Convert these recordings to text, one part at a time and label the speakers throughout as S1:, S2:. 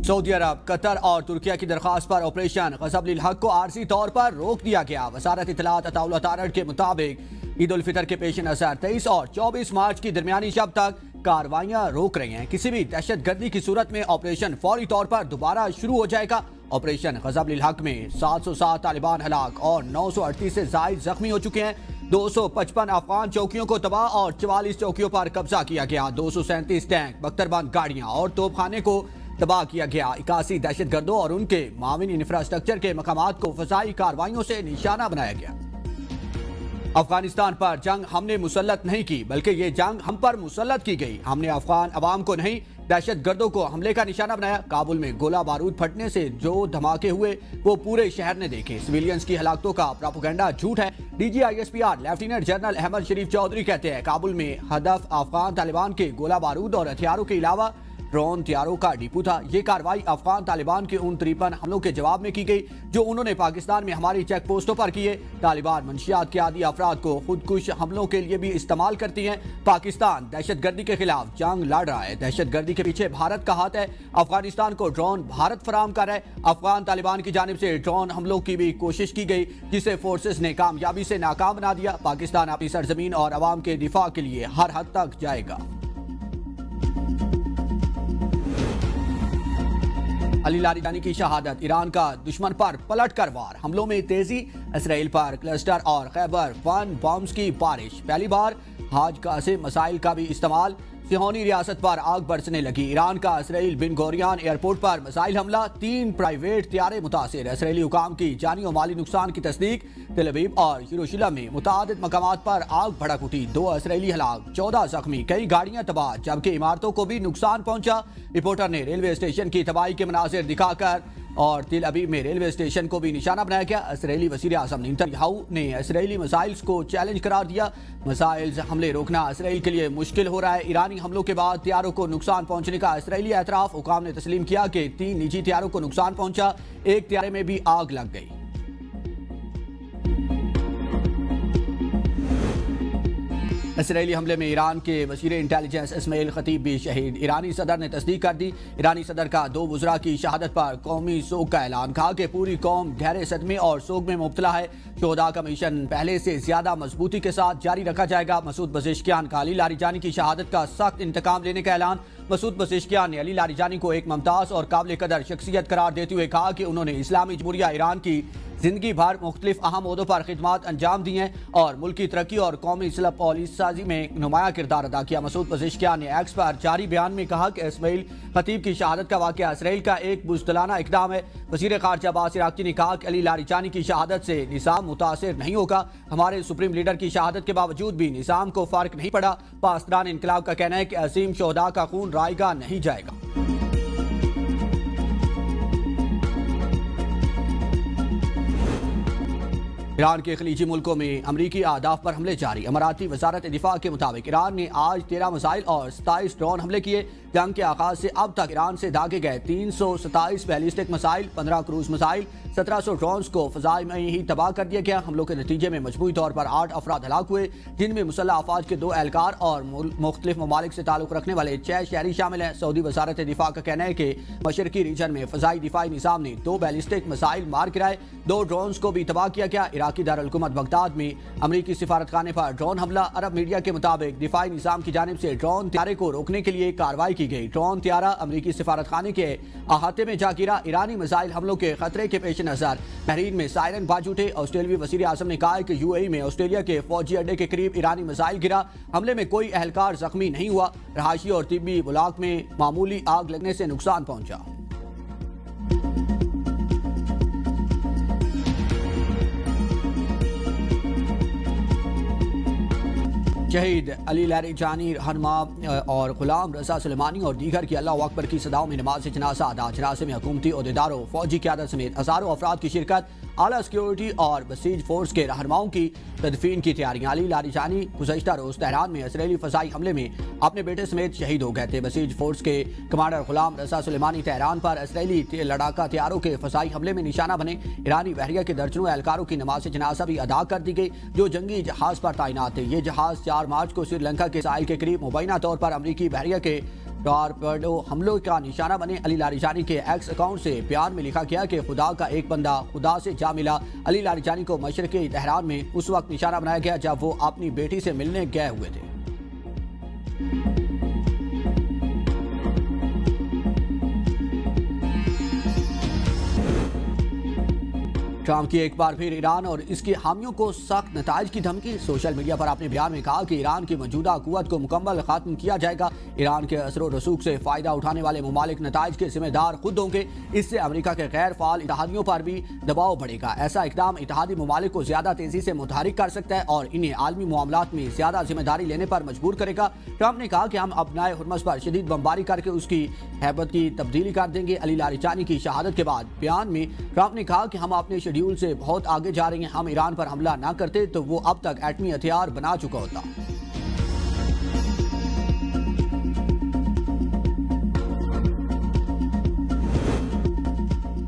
S1: سعودی عرب، قطر اور ترکیہ کی درخواست پر آپریشن غضب للحق کو عارضی طور پر روک دیا گیا۔ وزارت اطلاعات اطاولہ تارڑ کے مطابق عید الفطر کے پیش نظر 23 اور 24 مارچ کی درمیانی شب تک کاروائیاں روک رہی ہیں۔ کسی بھی دہشت گردی کی صورت میں آپریشن فوری طور پر دوبارہ شروع ہو جائے گا۔ آپریشن غضب للحق میں 707 طالبان ہلاک اور 938 سے زائد زخمی ہو چکے ہیں۔ 255 افغان چوکیوں کو تباہ اور 44 چوکیوں پر قبضہ کیا گیا۔ 237 ٹینک، بختربند گاڑیاں اور توپ خانے کو تباہ کیا گیا۔ 81 دہشت گردوں اور ان کے معاون انفراسٹرکچر کے مقامات کو فضائی کارروائیوں سے نشانہ بنایا گیا۔ افغانستان پر جنگ ہم نے مسلط نہیں کی، بلکہ یہ جنگ ہم پر مسلط کی گئی۔ ہم نے افغان عوام کو نہیں، دہشت گردوں کو حملے کا نشانہ بنایا۔ کابل میں گولہ بارود پھٹنے سے جو دھماکے ہوئے وہ پورے شہر نے دیکھے۔ سویلینز کی ہلاکتوں کا پروپیگنڈا جھوٹ ہے۔ D G I S P R lieutenant general Ahmed Sharif Chaudhry کہتے ہیں کابل میں ہدف افغان طالبان کے گولہ بارود اور ہتھیاروں کے علاوہ ڈرون طیاروں کا ڈپو تھا۔ یہ کارروائی افغان طالبان کے ان 53 حملوں کے جواب میں کی گئی جو انہوں نے پاکستان میں ہماری چیک پوسٹوں پر کیے۔ طالبان منشیات کے عادی افراد کو خودکش حملوں کے لیے بھی استعمال کرتی ہیں۔ پاکستان دہشت گردی کے خلاف جنگ لڑ رہا ہے۔ دہشت گردی کے پیچھے بھارت کا ہاتھ ہے۔ افغانستان کو ڈرون بھارت فراہم کر رہا ہے۔ افغان طالبان کی جانب سے ڈرون حملوں کی بھی کوشش کی گئی جسے فورسز نے کامیابی سے ناکام بنا دیا۔ پاکستان اپنی سرزمین اور عوام کے دفاع کے لیے ہر حد تک جائے گا۔ علی لاریجانی کی شہادت، ایران کا دشمن پر پلٹ کر وار، حملوں میں تیزی، اسرائیل پر کلسٹر اور خیبر 1 بمز کی بارش، پہلی بار حاج قاسم مسائل کا بھی استعمال، سیہونی ریاست پر آگ برسنے لگی، ایران کا اسرائیل بن گوریان ایئرپورٹ پر میزائل حملہ، 3 پرائیویٹ طیارے متاثر، اسرائیلی حکام کی جانی و مالی نقصان کی تصدیق، تل ابیب اور یروشلم میں متعدد مقامات پر آگ بھڑک اٹھی، 2 اسرائیلی ہلاک، 14 زخمی، کئی گاڑیاں تباہ جبکہ عمارتوں کو بھی نقصان پہنچا۔ رپورٹر نے ریلوے اسٹیشن کی تباہی کے مناظر دکھا کر اور تل ابیب میں ریلوے اسٹیشن کو بھی نشانہ بنایا گیا۔ اسرائیلی وزیر اعظم نیتن نے اسرائیلی میزائلز کو چیلنج قرار دیا۔ میزائلز حملے روکنا اسرائیل کے لیے مشکل ہو رہا ہے۔ ایرانی حملوں کے بعد طیاروں کو نقصان پہنچنے کا اسرائیلی اعتراف، حکام نے تسلیم کیا کہ 3 نجی طیاروں کو نقصان پہنچا، ایک طیارے میں بھی آگ لگ گئی۔ اسرائیلی حملے میں ایران کے وزیر انٹیلیجنس اسماعیل خطیب بھی شہید، ایرانی صدر نے تصدیق کر دی۔ ایرانی صدر کا 2 وزراء کی شہادت پر قومی سوگ کا اعلان، کہا کہ پوری قوم گہرے صدمے اور سوگ میں مبتلا ہے۔ شہداء کا مشن پہلے سے زیادہ مضبوطی کے ساتھ جاری رکھا جائے گا۔ مسعود پزشکیان کا علی لاریجانی کی شہادت کا سخت انتقام لینے کا اعلان، مسعود پزشکیان نے علی لاریجانی کو ایک ممتاز اور قابل قدر شخصیت قرار دیتے ہوئے کہا کہ انہوں نے اسلامی جمہوریہ ایران کی زندگی بھر مختلف اہم عہدوں پر خدمات انجام دی ہیں اور ملکی ترقی اور قومی اصلاح پالیسی سازی میں نمایاں کردار ادا کیا۔ مسعود پزشکیان نے ایکس پر جاری بیان میں کہا کہ اسماعیل خطیب کی شہادت کا واقعہ اسرائیل کا ایک بزدلانہ اقدام ہے۔ وزیر خارجہ عباس عراقچی نے کہا کہ علی لاریجانی کی شہادت سے نظام متاثر نہیں ہوگا۔ ہمارے سپریم لیڈر کی شہادت کے باوجود بھی نظام کو فرق نہیں پڑا۔ پاسداران انقلاب کا کہنا ہے کہ عظیم شہداء کا خون رائے گاہ نہیں جائے گا۔ ایران کے خلیجی ملکوں میں امریکی اہداف پر حملے جاری، اماراتی وزارت دفاع کے مطابق ایران نے آج 13 میزائل اور 27 ڈرون حملے کیے۔ جنگ کے آغاز سے اب تک ایران سے داغے گئے 327 ballistic missile, 15 cruise missile, 1700 drones کو فضائی میں ہی تباہ کر دیا گیا۔ حملوں کے نتیجے میں مجموعی طور پر 8 افراد ہلاک ہوئے، جن میں مسلح افواج کے 2 اہلکار اور مختلف ممالک سے تعلق رکھنے والے 6 شہری شامل ہیں۔ سعودی وزارت دفاع کا کہنا ہے کہ مشرقی ریجن میں فضائی دفاعی نظام نے 2 بیلسٹک میزائل مار گرائے، 2 ڈرونز کو بھی تباہ کیا گیا۔ عراقی دارالحکومت بغداد میں امریکی سفارت خانے پر ڈرون حملہ، عرب میڈیا کے مطابق دفاعی نظام کی جانب سے ڈرون طیارے کو روکنے کے لیے کارروائی کی گئی۔ ڈرون طیارہ امریکی سفارت خانے کے احاطے میں جا گرا۔ ایرانی میزائل حملوں کے خطرے کے پیش نظر بحرین میں سائرن باز اٹھے۔ آسٹریلوی وزیر اعظم نے کہا کہ UAE میں آسٹریلیا کے فوجی اڈے کے قریب ایرانی میزائل گرا، حملے میں کوئی اہلکار زخمی نہیں ہوا، رہائشی اور طبی بلاک میں معمولی آگ لگنے سے نقصان پہنچا۔ شہید علی لاریجانی رہنما اور غلام رضا سلیمانی اور دیگر کی اللہ اکبر کی صداؤں میں نماز جنازہ ادا، جنازے میں حکومتی عہدیداروں، فوجی قیادت سمیت ہزاروں افراد کی شرکت، اعلیٰ سیکیورٹی اور بسیج فورس کے رہنماؤں کی تدفین کی تیاریاں۔ علی لاریجانی گزشتہ روز تہران میں اسرائیلی فضائی حملے میں اپنے بیٹے سمیت شہید ہو گئے تھے۔ بسیج فورس کے کمانڈر غلام رضا سلیمانی تہران پر اسرائیلی لڑاکا طیاروں کے فضائی حملے میں نشانہ بنے۔ ایرانی بحریہ کے درجنوں اہلکاروں کی نماز جنازہ بھی ادا کر دی گئی جو جنگی جہاز پر تعینات تھے۔ یہ جہاز 4 مارچ کو سری لنکا کے ساحل کے قریب مبینہ طور پر امریکی بحریہ کے ٹارپیڈو حملوں کا نشانہ بنے علی لاریجانی کے ایکس اکاؤنٹ سے بیان میں لکھا گیا کہ خدا کا ایک بندہ خدا سے جا ملا۔ علی لاریجانی کو مشرقی تہران میں اس وقت نشانہ بنایا گیا جب وہ اپنی بیٹی سے ملنے گئے ہوئے تھے۔ ٹرمپ کی ایک بار پھر ایران اور اس کے حامیوں کو سخت نتائج کی دھمکی۔ سوشل میڈیا پر اپنے بیان میں کہا کہ ایران کی موجودہ قوت کو مکمل ختم کیا جائے گا۔ ایران کے اثر و رسوخ سے فائدہ اٹھانے والے ممالک نتائج کے ذمہ دار خود ہوں گے۔ اس سے امریکہ کے غیر فعال اتحادیوں پر بھی دباؤ بڑھے گا۔ ایسا اقدام اتحادی ممالک کو زیادہ تیزی سے متحرک کر سکتا ہے اور انہیں عالمی معاملات میں زیادہ ذمہ داری لینے پر مجبور کرے گا۔ ٹرمپ نے کہا کہ ہم ابنائے ہرمز پر شدید بمباری کر کے اس کی ہیبت کی تبدیلی کر دیں گے۔ علی لاریجانی کی شہادت کے بعد بیان میں ٹرمپ نے کہا کہ ہم اپنے شیڈول سے بہت آگے جا رہے ہیں۔ ہم ایران پر حملہ نہ کرتے تو وہ اب تک ایٹمی ہتھیار بنا چکا ہوتا۔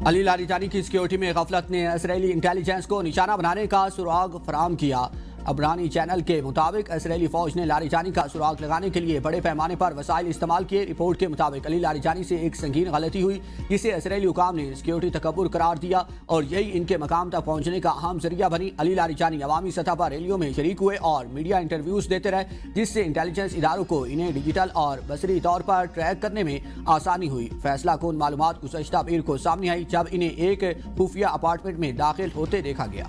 S1: علی لاریجانی کی سیکیورٹی میں غفلت نے اسرائیلی انٹیلیجنس کو نشانہ بنانے کا سراغ فراہم کیا۔ عبرانی چینل کے مطابق اسرائیلی فوج نے لاریجانی کا سراغ لگانے کے لیے بڑے پیمانے پر وسائل استعمال کیے۔ رپورٹ کے مطابق علی لاریجانی سے ایک سنگین غلطی ہوئی جسے اسرائیلی حکام نے سیکیورٹی تکبر قرار دیا اور یہی ان کے مقام تک پہنچنے کا اہم ذریعہ بنی۔ علی لاریجانی عوامی سطح پر ریلیوں میں شریک ہوئے اور میڈیا انٹرویوز دیتے رہے جس سے انٹیلیجنس اداروں کو انہیں ڈیجیٹل اور بصری طور پر ٹریک کرنے میں آسانی ہوئی۔ فیصلہ کن معلومات گزشتہ پیر کو سامنے آئی جب انہیں ایک خفیہ اپارٹمنٹ میں داخل ہوتے دیکھا گیا۔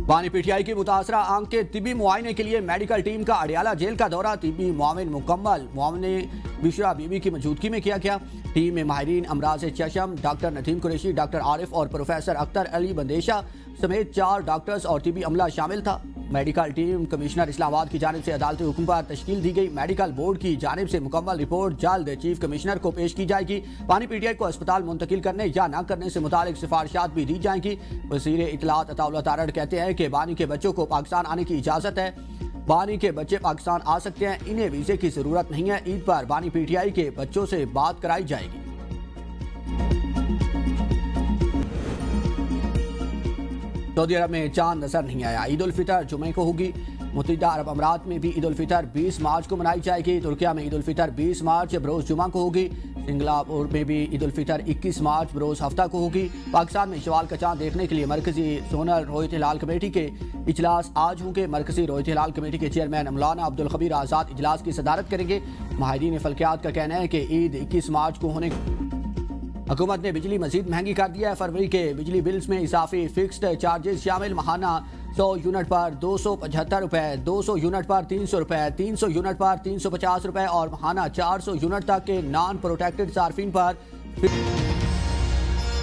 S1: بانی پی ٹی آئی کی متاثرہ آنکھ کے طبی معائنے کے لیے میڈیکل ٹیم کا اڈیالہ جیل کا دورہ۔ طبی معاون مکمل معاونے بشرا بی بی کی موجودگی میں کیا گیا۔ ٹیم میں ماہرین امراض چشم ڈاکٹر ندیم قریشی، ڈاکٹر عارف اور پروفیسر اختر علی بندیشہ سمیت 4 ڈاکٹرز اور طبی عملہ شامل تھا۔ میڈیکل ٹیم کمشنر اسلام آباد کی جانب سے عدالتی حکم پر تشکیل دی گئی۔ میڈیکل بورڈ کی جانب سے مکمل رپورٹ جلد چیف کمشنر کو پیش کی جائے گی۔ بانی پی ٹی آئی کو اسپتال منتقل کرنے یا نہ کرنے سے متعلق سفارشات بھی دی جائیں گی۔ وزیر اطلاعات عطاءاللہ تارڑ کہتے ہیں کہ بانی کے بچوں کو پاکستان آنے کی اجازت ہے۔ بانی کے بچے پاکستان آ سکتے ہیں، انہیں ویزے کی ضرورت نہیں ہے۔ عید پر بانی پی ٹی آئی کے بچوں سے بات کرائی جائے گی۔ سعودی عرب میں چاند نظر نہیں آیا۔ عید الفطر جمعے کو ہوگی۔ متحدہ عرب امارات میں بھی عید الفطر 20 مارچ کو منائی جائے گی۔ ترکیہ میں عید الفطر 20 مارچ بروز جمعہ کو ہوگی۔ سنگاپور میں بھی عید الفطر 21 مارچ بروز ہفتہ کو ہوگی۔ پاکستان میں شوال کا چاند دیکھنے کے لیے مرکزی زونل رویت ہلال کمیٹی کے اجلاس آج ہوں گے۔ مرکزی رویت ہلال کمیٹی کے چیئرمین مولانا عبدالخبیر آزاد اجلاس کی صدارت کریں گے۔ ماہرین فلکیات کا کہنا ہے کہ عید 21 مارچ کو ہونے حکومت نے بجلی مزید مہنگی کر دیا ہے۔ فروری کے بجلی بلز میں اضافی فکسڈ چارجز شامل ماہانہ 100 یونٹ پر 275 روپے، 200 یونٹ پر 300 روپے، 300 یونٹ پر 350 روپے اور ماہانہ 400 یونٹ تک کے نان پروٹیکٹڈ صارفین پر